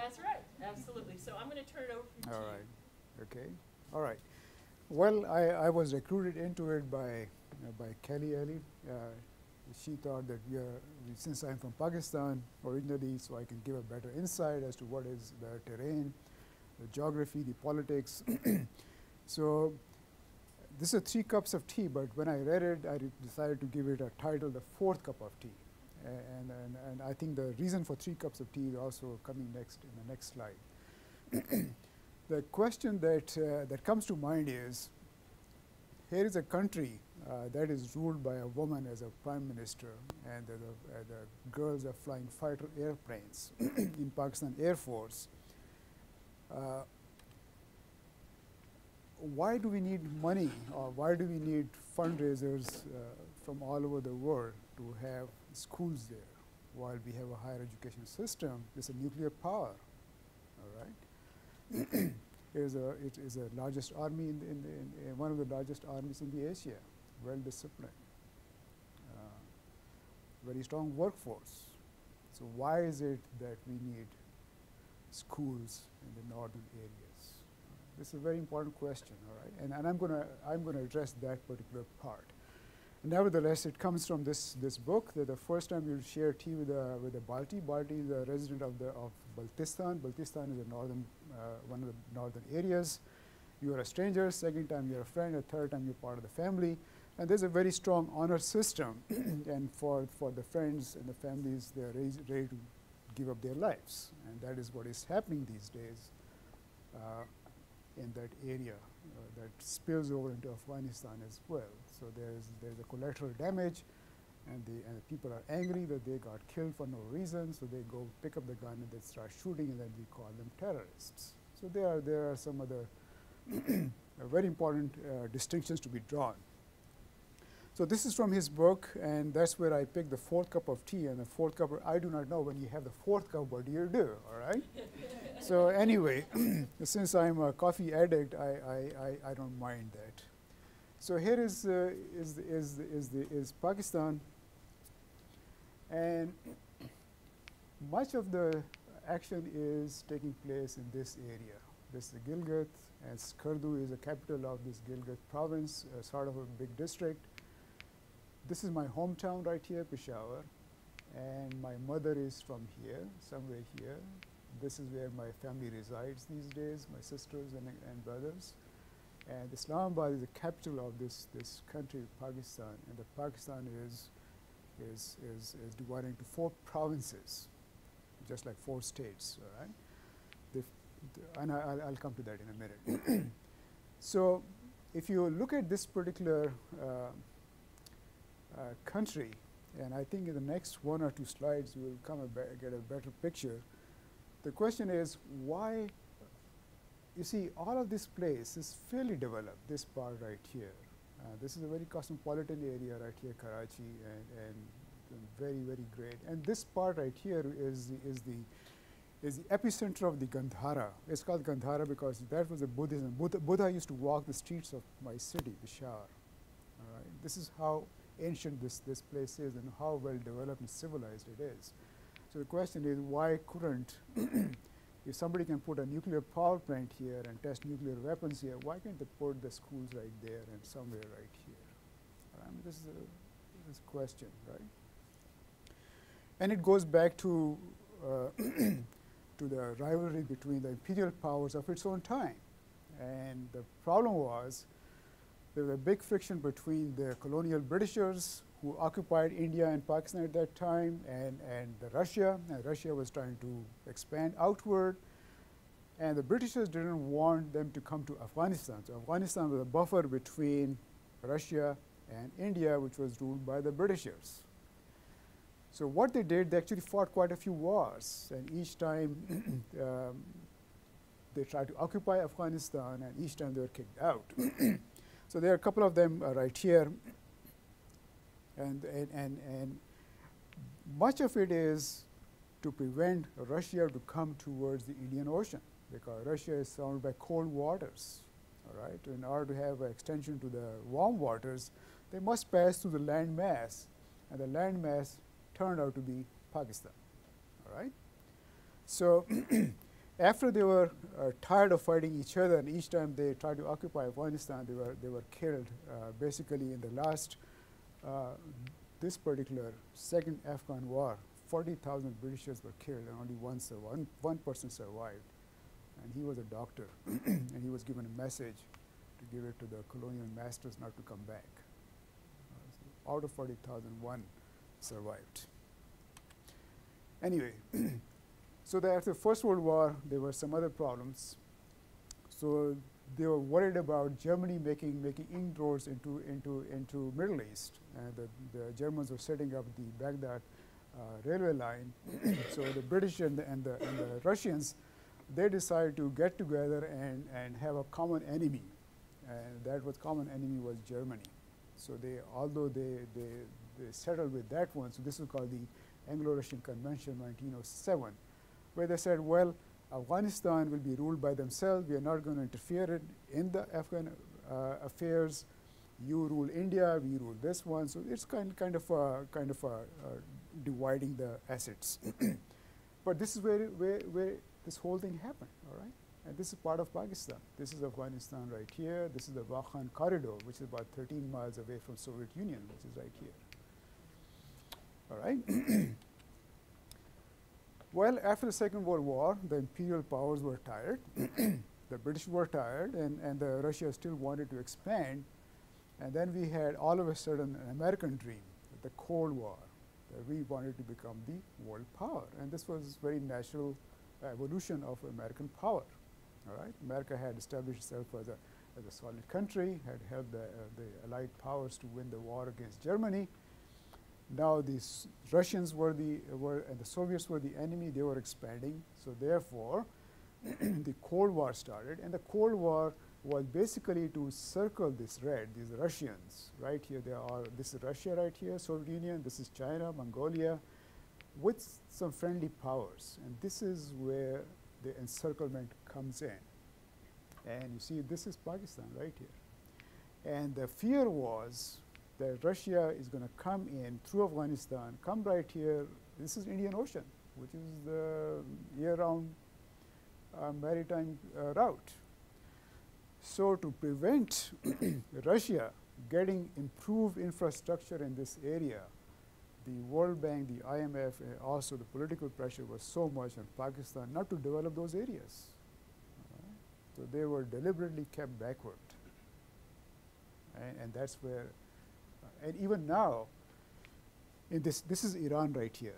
That's right, absolutely. So I'm going to turn it over to you. All right. Okay. All right. Well, I was recruited into it by Kelly Ellie. She thought that since I'm from Pakistan originally, so I can give a better insight as to what is the terrain, the geography, the politics. So this is 3 cups of tea, but when I read it, I decided to give it a title, The Fourth Cup of Tea. And I think the reason for 3 cups of tea is also coming next in the next slide. The question that comes to mind is, here is a country that is ruled by a woman as a prime minister, and the girls are flying fighter airplanes in Pakistan Air Force. Why do we need money, or why do we need fundraisers from all over the world to have schools there while we have a higher education system? It's a nuclear power, all right? It is the largest army in one of the largest armies in the Asia, well disciplined, very strong workforce. So why is it that we need schools in the northern areas? This is a very important question, all right? And I'm going to address that particular part. Nevertheless, it comes from this book. That the first time you share tea with a Balti. Balti is a resident of Baltistan. Baltistan is one of the northern areas. You are a stranger. Second time you're a friend. A third time you're part of the family. And there's a very strong honor system. And for the friends and the families, they're ready to give up their lives. And that is what is happening these days in that area that spills over into Afghanistan as well. So there's a collateral damage, and the people are angry that they got killed for no reason. So they go pick up the gun and they start shooting, and then we call them terrorists. So there are some other very important distinctions to be drawn. So this is from his book, and that's where I picked the fourth cup of tea. And the fourth cup, I do not know when you have the fourth cup, what do you do, all right? So anyway, since I'm a coffee addict, I don't mind that. So here is Pakistan, and much of the action is taking place in this area. This is Gilgit, and Skardu is the capital of this Gilgit province, sort of a big district. This is my hometown right here, Peshawar, and my mother is from here, somewhere here. This is where my family resides these days, my sisters and brothers. And Islamabad is the capital of this country, Pakistan, and the Pakistan is divided into 4 provinces, just like 4 states, all right? And I'll come to that in a minute. So if you look at this particular country, and I think in the next 1 or 2 slides you will get a better picture. The question is, why? You see, all of this place is fairly developed, this part right here. This is a very cosmopolitan area right here, Karachi, and very, very great. And this part right here is the epicenter of the Gandhara. It's called Gandhara because that was a Buddhism. Buddha used to walk the streets of my city, Peshawar. All right? This is how ancient this place is and how well developed and civilized it is. So the question is, why couldn't, if somebody can put a nuclear power plant here and test nuclear weapons here, why can't they put the schools right there and somewhere right here? I mean, this is a question, right? And it goes back to to the rivalry between the imperial powers of its own time. And the problem was, there was a big friction between the colonial Britishers who occupied India and Pakistan at that time, and Russia. And Russia was trying to expand outward, and the Britishers didn't want them to come to Afghanistan. So Afghanistan was a buffer between Russia and India, which was ruled by the Britishers. So what they did, they actually fought quite a few wars, and each time they tried to occupy Afghanistan, and each time they were kicked out. So there are a couple of them right here, and much of it is to prevent Russia to come towards the Indian Ocean, because Russia is surrounded by cold waters. All right, in order to have an extension to the warm waters, they must pass through the land mass, and the land mass turned out to be Pakistan. All right, so After they were tired of fighting each other, and each time they tried to occupy Afghanistan, they were killed. Basically, in the last this particular second Afghan war, 40,000 Britishers were killed, and only one person survived, and he was a doctor, and he was given a message to give it to the colonial masters not to come back. So out of 40,000, one survived. Anyway. So after the First World War, there were some other problems. So they were worried about Germany making inroads into Middle East, and the Germans were setting up the Baghdad railway line. So the British and the Russians, they decided to get together and have a common enemy, and that was common enemy was Germany. So although they settled with that one, so this was called the Anglo-Russian Convention, 1907. Where they said, well, Afghanistan will be ruled by themselves. We are not going to interfere in the Afghan affairs. You rule India, we rule this one. So it's kind of dividing the assets. But this is where this whole thing happened, all right? And this is part of Pakistan. This is Afghanistan right here. This is the Wakhan corridor, which is about 13 miles away from Soviet Union, which is right here. All right? Well, after the Second World War, the imperial powers were tired. The British were tired, and Russia still wanted to expand. And then we had all of a sudden an American dream, the Cold War, that we wanted to become the world power. And this was very natural evolution of American power. All right, America had established itself as a solid country, had helped the Allied powers to win the war against Germany. Now the Russians and the Soviets were the enemy. They were expanding. So therefore, the Cold War started, and the Cold War was basically to circle this red. These Russians right here. This is Russia right here, Soviet Union. This is China, Mongolia, with some friendly powers, and this is where the encirclement comes in. And you see, this is Pakistan right here, and the fear was that Russia is going to come in through Afghanistan, come right here. This is Indian Ocean, which is the year-round maritime route. So to prevent Russia getting improved infrastructure in this area, the World Bank, the IMF, and also the political pressure was so much on Pakistan not to develop those areas. So they were deliberately kept backward. And that's where and even now, in this is Iran right here.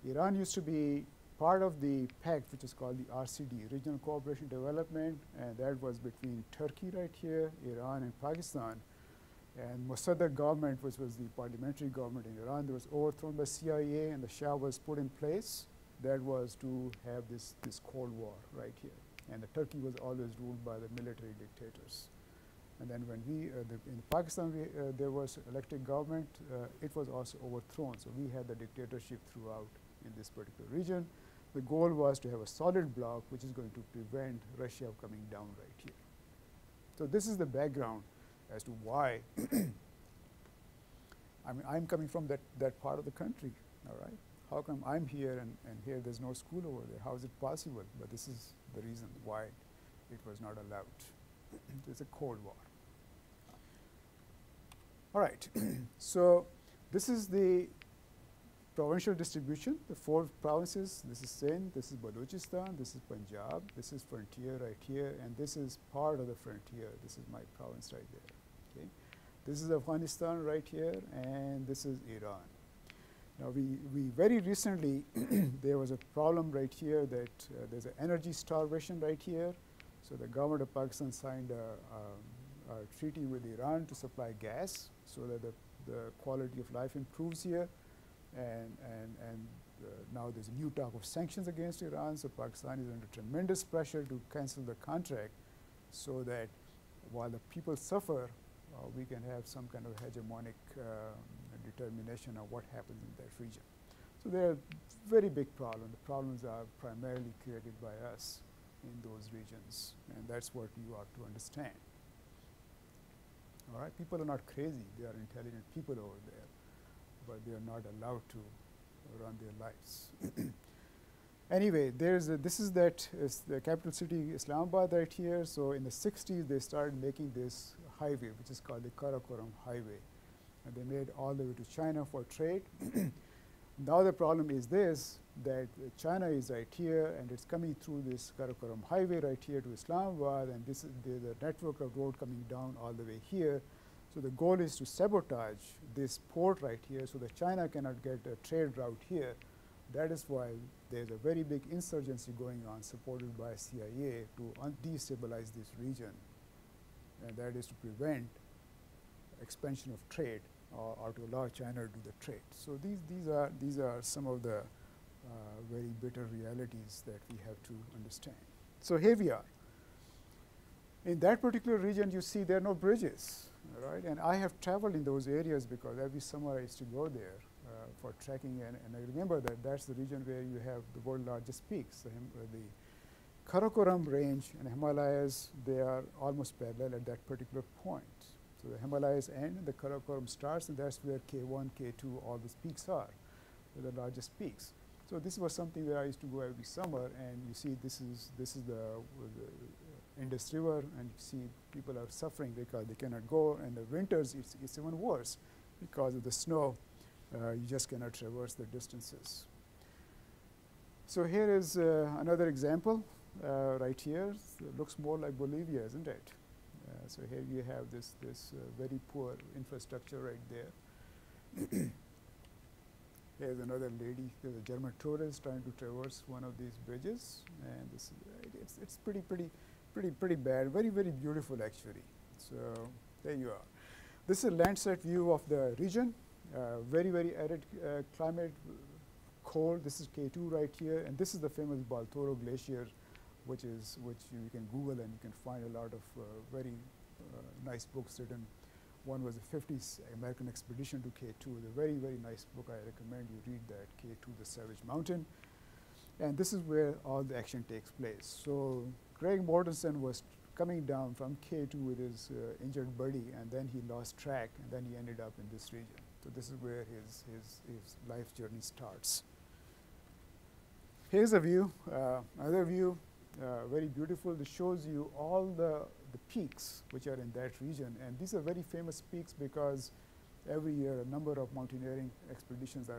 Iran used to be part of the pact, which is called the RCD, Regional Cooperation Development, and that was between Turkey right here, Iran, and Pakistan. And Mossadegh government, which was the parliamentary government in Iran, that was overthrown by CIA, and the Shah was put in place. That was to have this Cold War right here. And the Turkey was always ruled by the military dictators. And then when in Pakistan, there was elected government, it was also overthrown. So we had the dictatorship throughout in this particular region. The goal was to have a solid bloc, which is going to prevent Russia coming down right here. So this is the background as to why I'm coming from that part of the country, all right? How come I'm here and here there's no school over there? How is it possible? But this is the reason why it was not allowed. It's a Cold War. All right, so this is the provincial distribution, the 4 provinces. This is Sindh, this is Balochistan, this is Punjab, this is frontier right here, and this is part of the frontier. This is my province right there, okay? This is Afghanistan right here, and this is Iran. Now we very recently, there was a problem right here that there's an energy starvation right here. So the government of Pakistan signed a treaty with Iran to supply gas so that the quality of life improves here. And now there's a new talk of sanctions against Iran. So Pakistan is under tremendous pressure to cancel the contract so that while the people suffer, we can have some kind of hegemonic determination of what happens in that region. So they're very big problems. The problems are primarily created by us in those regions, and that's what you ought to understand. All right, people are not crazy. They are intelligent people over there, but they are not allowed to run their lives. Anyway, this is the capital city Islamabad right here. So in the 60s, they started making this highway, which is called the Karakoram Highway. And they made all the way to China for trade. Now the problem is this, that China is right here, and it's coming through this Karakoram Highway right here to Islamabad, and this is the network of road coming down all the way here. So the goal is to sabotage this port right here so that China cannot get a trade route here. That is why there's a very big insurgency going on, supported by CIA, to destabilize this region. And that is to prevent expansion of trade, or to allow China to do the trade. So these are some of the very bitter realities that we have to understand. So here we are. In that particular region, you see there are no bridges, right? And I have traveled in those areas because every summer I used to go there for trekking, and I remember that that's the region where you have the world's largest peaks. The Karakoram range and Himalayas, they are almost parallel at that particular point. So the Himalayas end, and the Karakoram starts, and that's where K1, K2, all these peaks are, the largest peaks. So this was something where I used to go every summer, and you see this is the Indus River, and you see people are suffering because they cannot go, and the winters it's even worse because of the snow. You just cannot traverse the distances. So here is another example right here. It looks more like Bolivia, isn't it? So here you have this very poor infrastructure right there. Here's another lady. There's a German tourist trying to traverse one of these bridges, and this it's pretty bad. Very beautiful actually. So there you are. This is a Landsat view of the region. Very arid climate, cold. This is K2 right here, and this is the famous Baltoro Glacier, which you can Google, and you can find a lot of very nice books written. One was the 50s American Expedition to K2. A very nice book. I recommend you read that, K2, the Savage Mountain. And this is where all the action takes place. So Greg Mortensen was coming down from K2 with his injured buddy, and then he lost track, and then he ended up in this region. So this is where his life journey starts. Here's a view, another view, very beautiful. This shows you all the peaks which are in that region, and these are very famous peaks because every year a number of mountaineering expeditions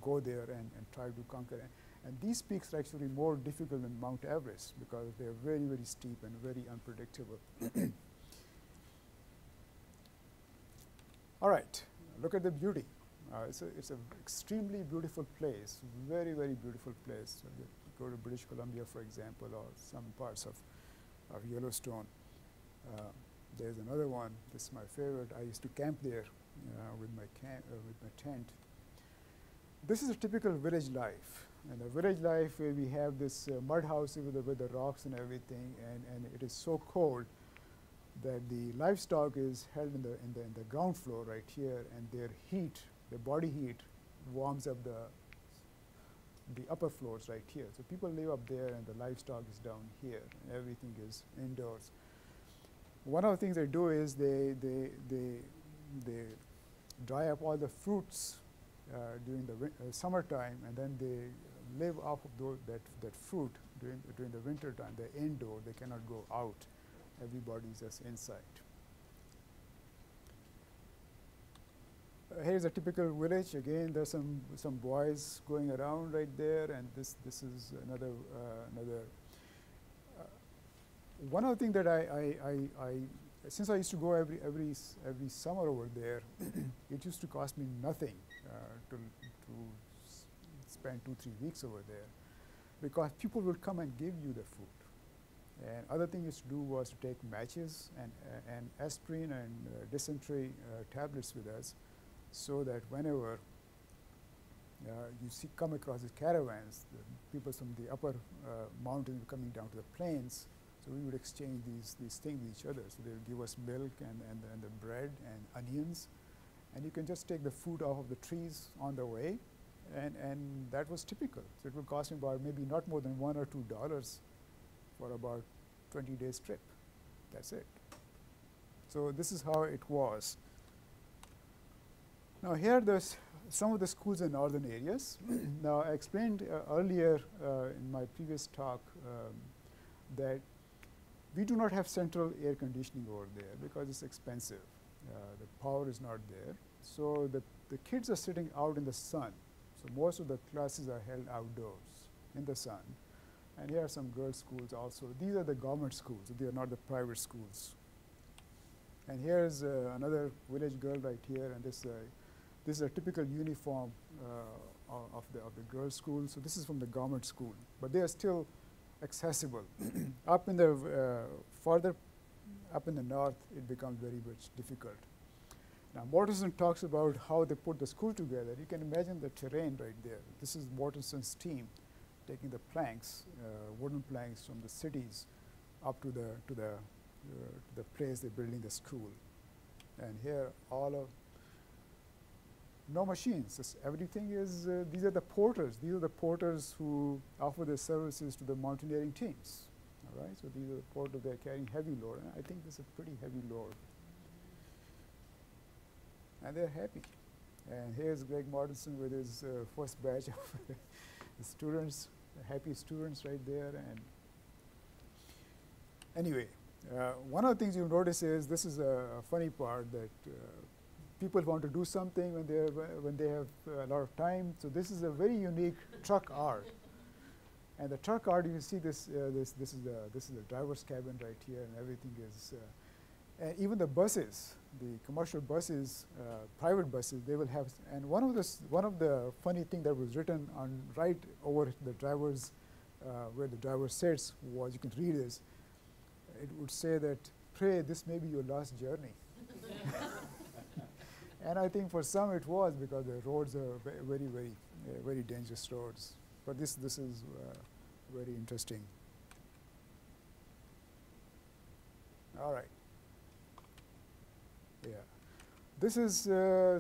go there and try to conquer it. And these peaks are actually more difficult than Mount Everest because they are very steep and very unpredictable. All right, look at the beauty. It's an extremely beautiful place, very beautiful place. So you go to British Columbia, for example, or some parts of Yellowstone. There's another one. This is my favorite. I used to camp there with my tent. This is a typical village life. And a village life where we have this mud house with the rocks and everything, and it is so cold that the livestock is held in the ground floor right here, and their heat, their body heat, warms up the upper floors right here. So people live up there, and the livestock is down here, and everything is indoors. One of the things they do is they dry up all the fruits during the summertime, and then they live off of that fruit during the winter time. They're indoor; they cannot go out. Everybody's just inside. Here's a typical village. Again, there's some boys going around right there, and this is another one of the things that I since I used to go every summer over there, it used to cost me nothing to spend 2-3 weeks over there, because people would come and give you the food. And other thing used to do was to take matches and aspirin and dysentery tablets with us, so that whenever you come across these caravans, the people from the upper mountains were coming down to the plains, so we would exchange these things with each other. So they would give us milk and the bread and onions, and you can just take the fruit off of the trees on the way, and that was typical. So it would cost me about maybe not more than $1 or $2 for about 20 days trip. That's it. So this is how it was. Now here are some of the schools in northern areas. Now I explained earlier in my previous talk that we do not have central air conditioning over there because it's expensive. The power is not there. So the kids are sitting out in the sun. So most of the classes are held outdoors in the sun. And here are some girls' schools also. These are the government schools. They are not the private schools. And here's another village girl right here. And this is a typical uniform of the girls' school. So this is from the government school. But they are still accessible. Up in the further up in the north, it becomes very much difficult. Now, Mortensen talks about how they put the school together. You can imagine the terrain right there. This is Mortensen's team taking the planks, wooden planks from the cities up to the place they're building the school. And here, no machines. Everything is, these are the porters. These are the porters who offer their services to the mountaineering teams. All right, so these are the porters. They're carrying heavy load. And I think this is a pretty heavy load. And they're happy. And here's Greg Mortensen with his first batch of students, happy students right there. And anyway, one of the things you'll notice is this is a funny part that people want to do something when they have a lot of time. So this is a very unique truck art. And the truck art, you see this is the driver's cabin right here, and everything is. And even the buses, the commercial buses, private buses, they will have. And one of the funny thing that was written on right over the driver's, where the driver sits, was, you can read this. It would say that, "Pray this may be your last journey." And I think for some it was, because the roads are very dangerous roads. But this is very interesting. All right. Yeah. This is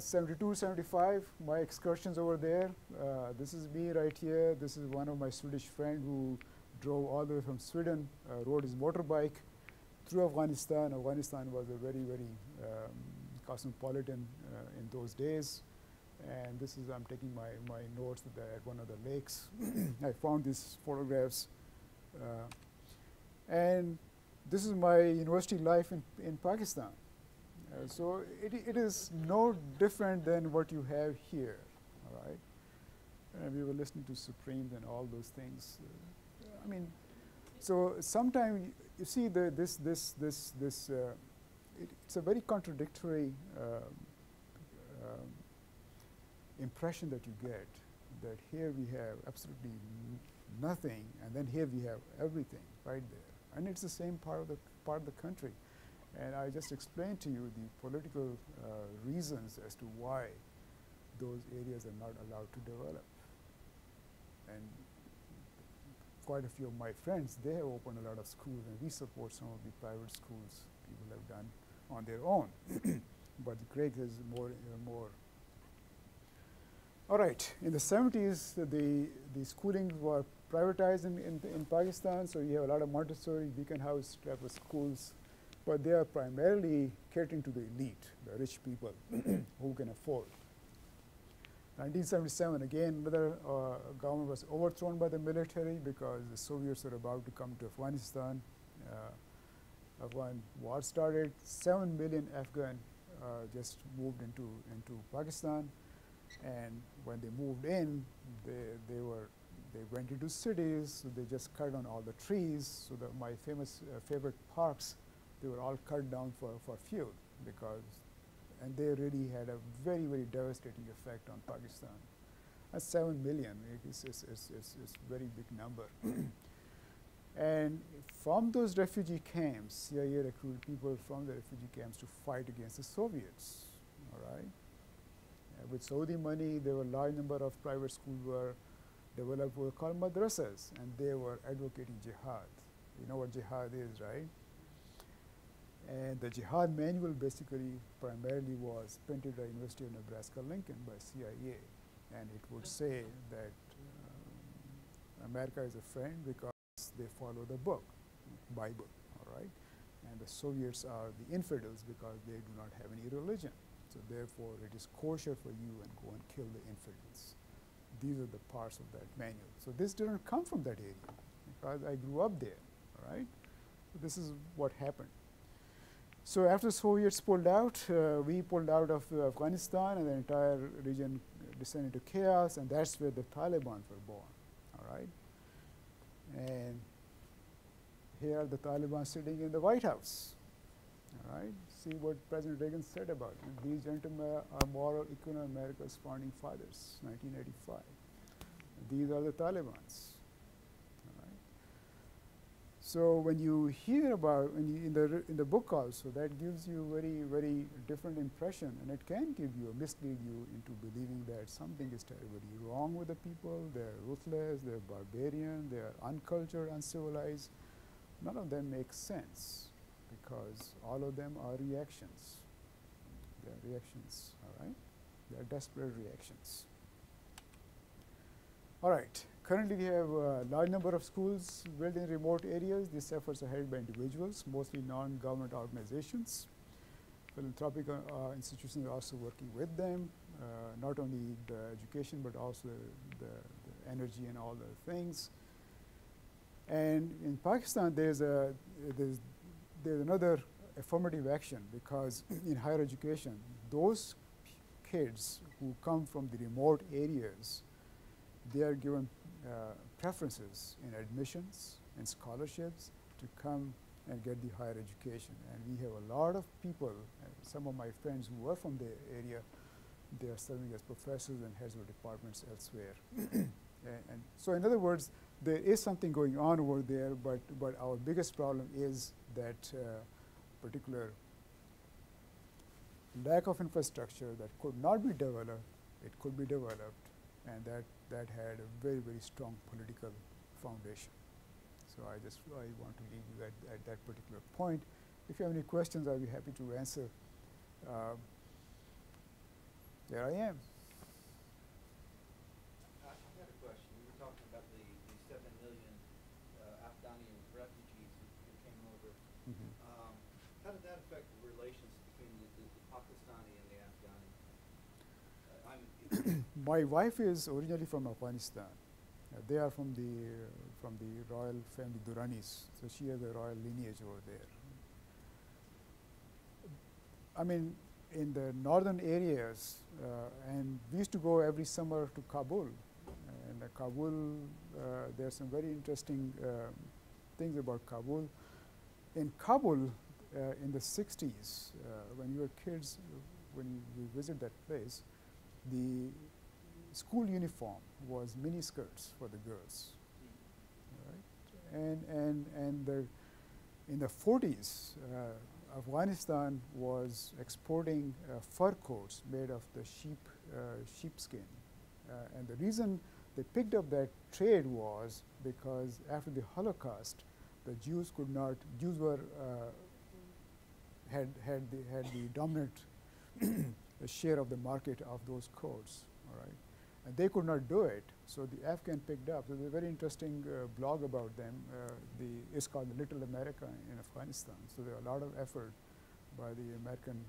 72, 75, my excursions over there. This is me right here. This is one of my Swedish friends who drove all the way from Sweden, rode his motorbike through Afghanistan. Afghanistan was a very cosmopolitan in those days. And this is, I'm taking my notes at one of the lakes. I found these photographs. And this is my university life in Pakistan. So it is no different than what you have here, all right? And we were listening to Supremes and all those things. I mean, so sometimes you see it's a very contradictory impression that you get, that here we have absolutely nothing, and then here we have everything right there, and it's the same part of the country. And I just explained to you the political reasons as to why those areas are not allowed to develop. And quite a few of my friends, they have opened a lot of schools, and we support some of the private schools people have done on their own. But Craig is more. All right, in the 70s, the schooling were privatized in Pakistan, so you have a lot of Montessori, Beacon House type of schools, but they are primarily catering to the elite, the rich people who can afford. 1977, again, another government was overthrown by the military because the Soviets were about to come to Afghanistan. Afghan war started. 7 million Afghan just moved into Pakistan, and when they moved in, they went into cities. So they just cut down all the trees. So my favorite parks, they were all cut down for fuel, and they really had a very devastating effect on Pakistan. That's 7 million. It's a very big number. And from those refugee camps, CIA recruited people from the refugee camps to fight against the Soviets. All right. With Saudi money, there were a large number of private schools were developed, were called madrasas, and they were advocating jihad. You know what jihad is, right? And the jihad manual basically primarily was printed at University of Nebraska-Lincoln by CIA, and it would say that America is a friend because they follow the book, Bible, all right? And the Soviets are the infidels because they do not have any religion. So therefore, it is kosher for you and go and kill the infidels. These are the parts of that manual. So this didn't come from that area because I grew up there, all right? So this is what happened. So after the Soviets pulled out, we pulled out of Afghanistan, and the entire region descended into chaos, and that's where the Taliban were born, all right? And here are the Taliban sitting in the White House, all right? See what President Reagan said about it. These gentlemen are moral equivalent of America's founding fathers, 1985. These are the Talibans. So when you hear about, in the book also, that gives you very, very different impression, and it can give you, mislead you into believing that something is terribly wrong with the people. They're ruthless, they're barbarian, they're uncultured, uncivilized. None of them make sense because all of them are reactions. They're reactions, all right? They're desperate reactions. All right. Currently, we have a large number of schools built in remote areas. These efforts are held by individuals, mostly non-government organizations. Philanthropic institutions are also working with them, not only the education, but also the energy and all the things. And in Pakistan, there's another affirmative action because in higher education, those kids who come from the remote areas, they are given preferences in admissions and scholarships to come and get the higher education. And we have a lot of people, some of my friends who are from the area, they are serving as professors and heads of departments elsewhere. and so in other words, there is something going on over there, but our biggest problem is that particular lack of infrastructure that could not be developed. It could be developed, and that had a very, very strong political foundation. So I want to leave you at that particular point. If you have any questions, I'll be happy to answer. There I am. I had a question. You were talking about the 7 million Afghani refugees who came over. Mm-hmm. How did that affect the relations between the Pakistani and the Afghani? My wife is originally from Afghanistan. They are from the royal family Duranis, so she has a royal lineage over there. I mean, in the northern areas, and we used to go every summer to Kabul. And Kabul, there are some very interesting things about Kabul. In Kabul, in the 60s, when you were kids, when you visit that place, the school uniform was mini skirts for the girls, right? And in the 40s, Afghanistan was exporting fur coats made of the sheepskin, and the reason they picked up that trade was because after the Holocaust, the Jews had the dominant share of the market of those coats, all right? And they could not do it, so the Afghan picked up. There's a very interesting blog about them. It's called The Little America in Afghanistan. So there are a lot of effort by the American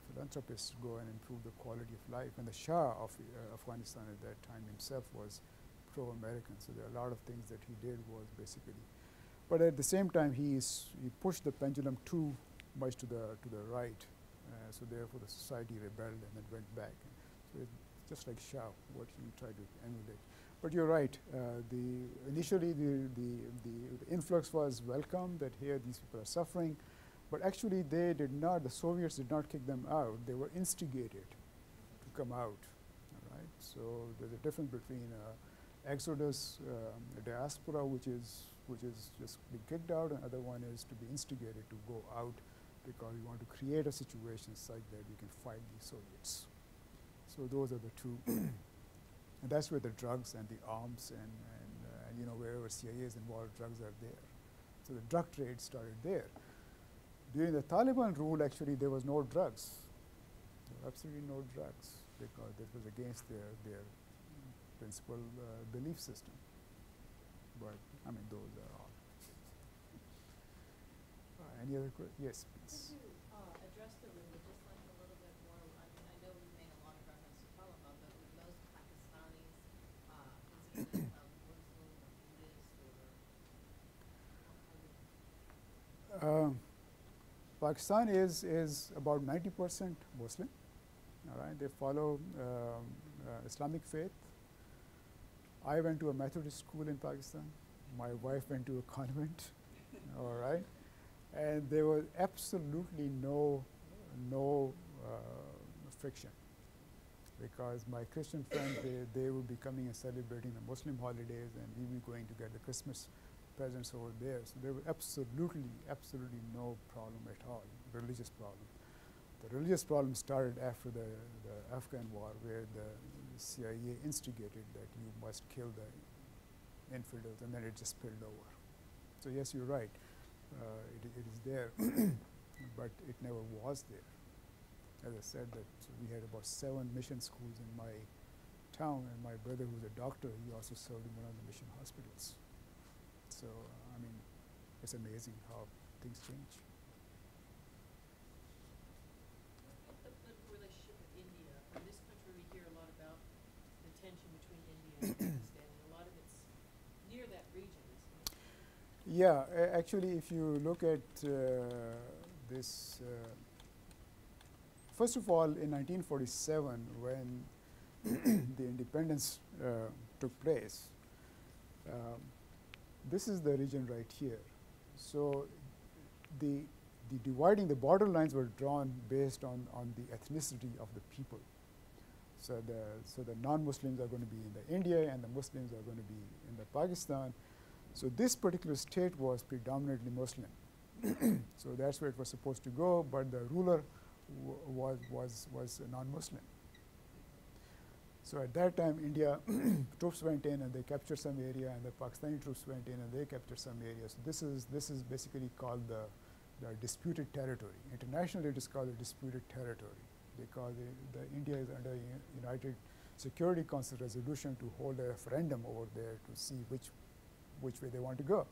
philanthropists to go and improve the quality of life. And the Shah of Afghanistan at that time himself was pro-American, so there are a lot of things that he did was basically. But at the same time, he pushed the pendulum too much to the right. So therefore, the society rebelled and then went back. So it's just like Shah, what he tried to emulate. But you're right. Initially, the influx was welcome that here these people are suffering, but actually they did not. The Soviets did not kick them out. They were instigated to come out. All right. So there's a difference between exodus, diaspora, which is just being kicked out, and other one is to be instigated to go out, because we want to create a situation such that we can fight the Soviets. So those are the two. And that's where the drugs and the arms and you know, wherever CIA is involved, drugs are there. So the drug trade started there. During the Taliban rule, actually, there was no drugs. There were absolutely no drugs because that was against their principal belief system. But, I mean, those are all. Any other questions? Yes, please. Could you address the religious life a little Pakistan is about 90% Muslim. All right, they follow Islamic faith. I went to a Methodist school in Pakistan. My wife went to a convent. All right, and there was absolutely no friction, because my Christian friends, they would be coming and celebrating the Muslim holidays, and we would be going to get the Christmas presents over there. So there was absolutely no problem at all, religious problem. The religious problem started after the Afghan war, where the CIA instigated that you must kill the infidels, and then it just spilled over. So yes, you're right, it is there, but it never was there. As I said, that we had about 7 mission schools in my town, and my brother, who's a doctor, he also served in one of the mission hospitals. So, I mean, it's amazing how things change. What's the political relationship with India? In this country, we hear a lot about the tension between India and Pakistan, and a lot of it's near that region, isn't it? Yeah, actually, if you look at this, first of all, in 1947, when the independence took place, this is the region right here. So the the border lines were drawn based on the ethnicity of the people. So the non-Muslims are going to be in the India, and the Muslims are going to be in the Pakistan. So this particular state was predominantly Muslim. So that's where it was supposed to go, but the ruler was a non-Muslim. So at that time, India troops went in and they captured some area, and the Pakistani troops went in and they captured some area. So this is basically called the disputed territory. Internationally, it is called the disputed territory, because India is under United Security Council resolution to hold a referendum over there to see which way they want to go,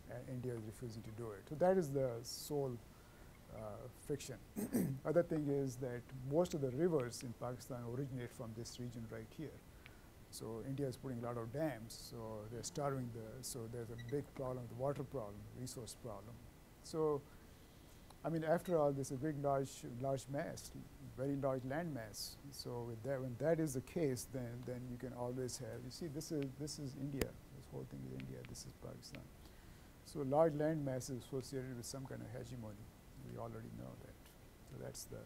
and India is refusing to do it. So that is the sole friction. Other thing is that most of the rivers in Pakistan originate from this region right here. So India is putting a lot of dams, so they're starving so there's a big problem, the water problem, resource problem. So, I mean, after all, this is a big, large mass, very large land mass. So with that, when that is the case, then you can always have, you see, this is India. This whole thing is India. This is Pakistan. So large land mass is associated with some kind of hegemony. We already know that. So that's the.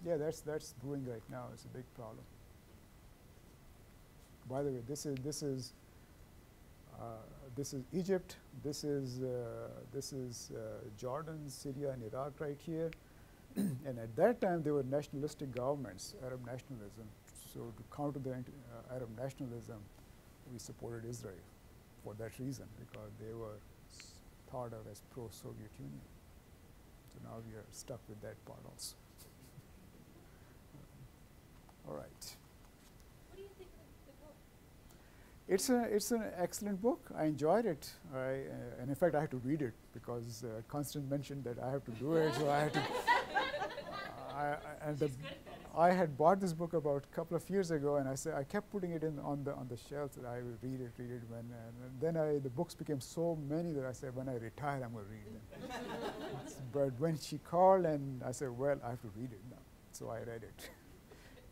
Yeah, that's brewing right now. It's a big problem. By the way, this is Egypt. This is Jordan, Syria, and Iraq right here. And at that time, there were nationalistic governments, Arab nationalism. So to counter the Arab nationalism, we supported Israel for that reason, because they were thought of as pro-Soviet Union. So now we are stuck with that part also. All right. What do you think of the book? It's an excellent book. I enjoyed it. And in fact, I had to read it because Constance mentioned that I have to do it, so I had to. I had bought this book about a couple of years ago, and I kept putting it on the shelf that I will read it when. And then the books became so many that I said, when I retire, I'm going to read them. But when she called, and I said, well, I have to read it now, so I read it.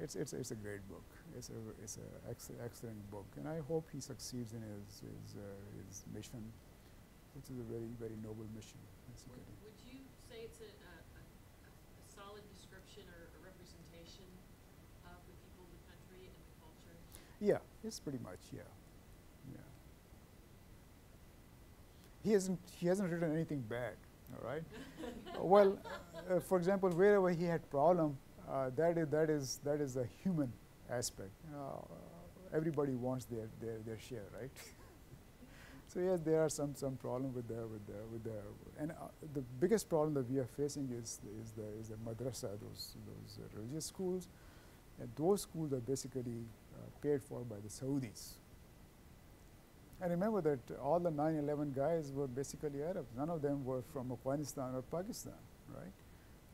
It's a great book. It's an excellent book, and I hope he succeeds in his mission, which is a very noble mission. Would you say it's a solid description or a representation of the people of the country and the culture? Yeah, it's pretty much, yeah. He hasn't written anything bad, all right? Well, for example, wherever he had problem, that is a human aspect. Everybody wants their share, right? So yes, there are some problem with the and the biggest problem that we are facing is the madrasa, those religious schools, and those schools are basically paid for by the Saudis. And remember that all the 9/11 guys were basically Arabs. None of them were from Afghanistan or Pakistan, right?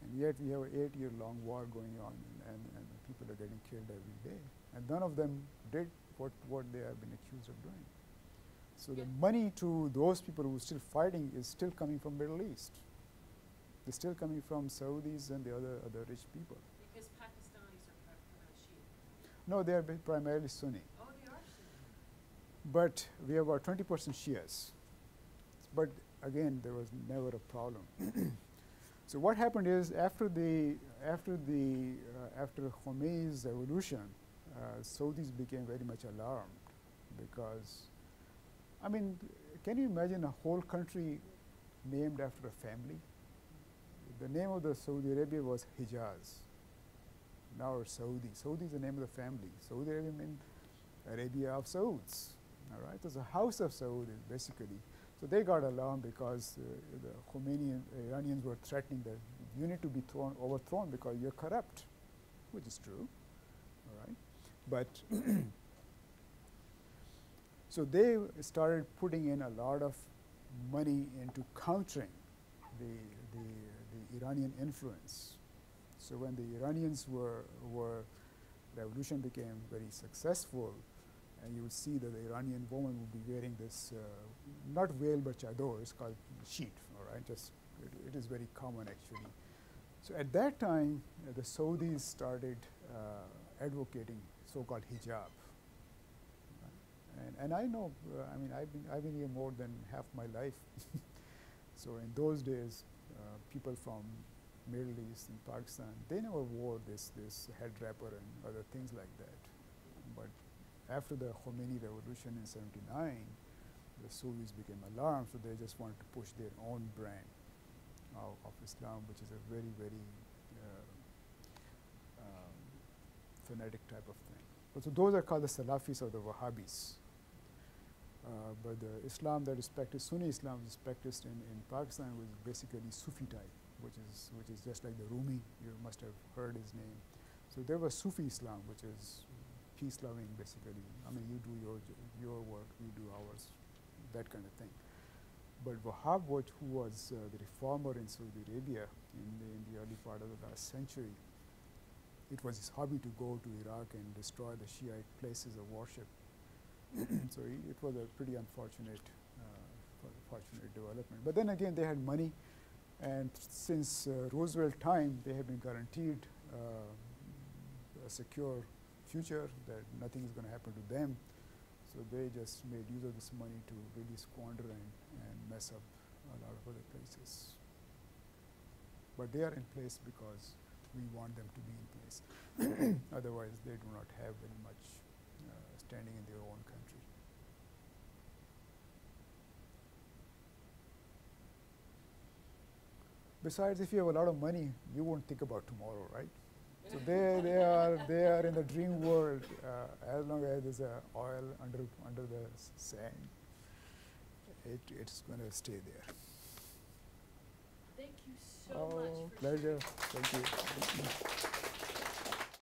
And yet we have an 8-year-long war going on, and people are getting killed every day. And none of them did what they have been accused of doing. So the Yeah. money to those people who are still fighting is still coming from Middle East. They're still coming from Saudis and the other rich people. Because Pakistanis are pronounced Shia. No, they are primarily Sunni. Oh, they are Sunni. But we have about 20% Shias. But again, there was never a problem. So what happened is after Khomeini's revolution, Saudis became very much alarmed because, I mean, can you imagine a whole country named after a family? The name of the Saudi Arabia was Hijaz. Now it's Saudi. Saudi is the name of the family. Saudi Arabia means Arabia of Sauds. All right, it's a house of Saud basically. So they got alarmed because the Khomeini Iranians were threatening that you need to be overthrown because you're corrupt, which is true. All right, but so they started putting in a lot of money into countering the Iranian influence. So when the Iranians revolution became very successful, and you would see that the Iranian woman would be wearing this, not veil but chador, it's called sheet, all right, just, it is very common actually. So at that time, the Saudis started advocating so-called hijab. And I know, I mean, I've been here more than half my life. So in those days, people from Middle East and Pakistan, they never wore this head wrapper and other things like that. But after the Khomeini revolution in '79, the Saudis became alarmed, so they just wanted to push their own brand of Islam, which is a very, very fanatic type of thing. So those are called the Salafis or the Wahhabis. But the Islam that is practiced, Sunni Islam is practiced in Pakistan, was basically Sufi type, which is just like the Rumi. You must have heard his name. So there was Sufi Islam, which is peace-loving, basically. I mean, you do your work, we do ours, that kind of thing. But Wahhab, who was the reformer in Saudi Arabia in the early part of the last century, it was his hobby to go to Iraq and destroy the Shiite places of worship. So it was a pretty unfortunate development. But then again, they had money, and since Roosevelt time, they have been guaranteed a secure future, that nothing is going to happen to them. So they just made use of this money to really squander and mess up a lot of other places. But they are in place because we want them to be in place. Otherwise, they do not have very much standing in their own country. Besides, if you have a lot of money, you won't think about tomorrow, right? So they are in the dream world as long as there's oil under the sand. It's going to stay there. Thank you so much for pleasure. sharing. Thank you.